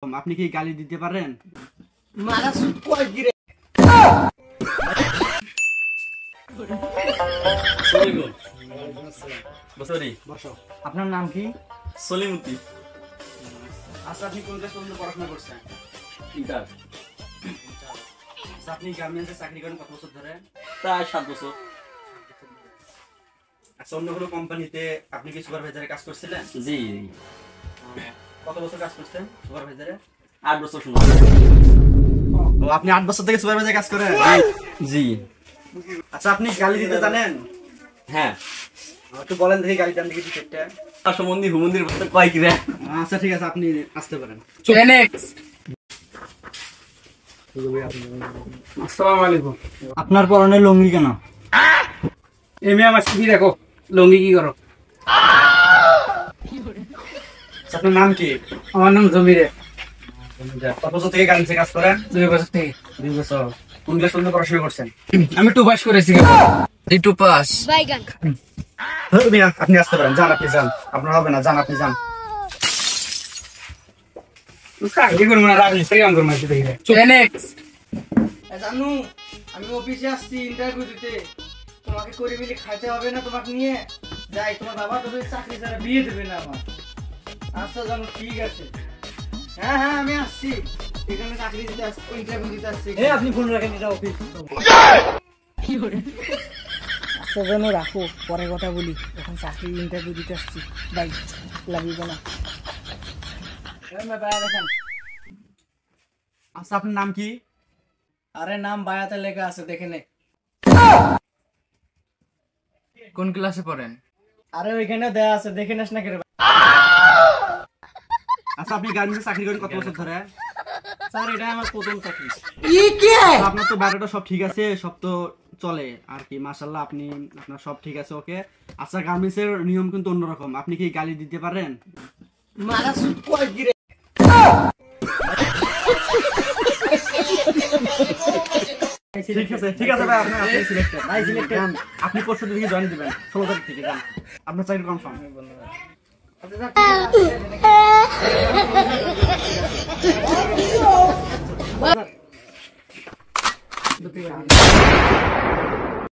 আপনি কি গালি দিতে পারেন? মারা সুট কই গিরে আপনার নাম কি? সলিমুদ্দি। আচ্ছা, আপনি কোন ক্লাস পর্যন্ত পড়াশোনা করছেন? ইন্টার। আচ্ছা, আপনি গার্মেন্টসে চাকরি করেন কত বছর ধরে? প্রায় 7 বছর। আচ্ছা, অন্য কোনো কোম্পানিতে আপনি কি সুপারভাইজারে কাজ করছিলেন? জি। কত বছর কাজ করছেন সুপারভাইজারে? 8 বছর সময়। ও, আপনি 8 বছর থেকে সুপারভাইজারে কাজ করেন? জি। আচ্ছা, আপনি গালি দিতে জানেন? হ্যাঁ। একটু বলেন দেখি গালি দেন দেখি টিকেটটা। সম্বন্ধী হুমন্দির মধ্যে কয় কি রে? আচ্ছা, ঠিক আছে, আপনি আসতে পারেন। নেক্সট। আসসালামু আলাইকুম। আপনার পরনে লুঙ্গি কেন? এমএ আমার সিভি দেখো, লঙ্গি কি করো? আচ্ছা, আপনার নাম কি? আমার নাম জমিরে। কত বছর থেকে গার্মেন্টসে কাজ করেন? 2 বছর থেকে। 2 বছর। কোন ক্লাস পর্যন্ত পড়াশোনা করছেন? আমি 2 পাস করেছি। 2 পাস। বাইগান আপনি আসতে পারেন, যান, আপনি যান, আপনার হবে না, যান, আপনি যান। চাকরি করবো না, রাজমিস্ত্রি কাম করবো নেক্সট। জানু, আমি অফিসে আসছি ইন্টারভিউ দিতে। তোমাকে করে মিলে খাইতে হবে না, তোমাকে নিয়ে যাই। তোমার বাবা তোদের চাকরি ছাড়া বিয়ে দেবে না আমার। আচ্ছা জানু, ঠিক আছে। হ্যাঁ হ্যাঁ, আমি আসছি এখানে চাকরি দিতে আসছি, ইন্টারভিউ দিতে আসছি। আপনি ফোন রাখেন, এটা অফিস। আচ্ছা জানু, রাখো, পরে কথা বলি। এখন চাকরি ইন্টারভিউ দিতে আসছি। বাই, লাভ ইউ না। দেখেন, আচ্ছা, আপনার নাম কি? আরে নাম বায়াতে লেখা আছে, দেখে নে। কোন ক্লাসে পড়েন? আরে ওইখানে দেয়া আছে, দেখে নেস না কেরে। আচ্ছা, আপনি গার্মেন্টসে চাকরি করেন কত বছর ধরে? স্যার, এটা আমার প্রথম চাকরি। আচ্ছা, আপনার তো বায়োডাটা সব ঠিক আছে, সব তো চলে আর কি, মাশাআল্লাহ, আপনার সব ঠিক আছে, ওকে। আচ্ছা, গার্মেন্টসের নিয়ম কিন্তু অন্যরকম, আপনি কি গালি দিতে পারেন? মারা সুট কই গিরে ঠিক আছে, ঠিক আছে ভাই, আপনি সিলেক্টেড, ভাই সিলেক্টেড। আপনি পরশু থেকে জয়েন দিবেন, 16 তারিখ থেকে যান, আপনার চাকরি কনফার্ম।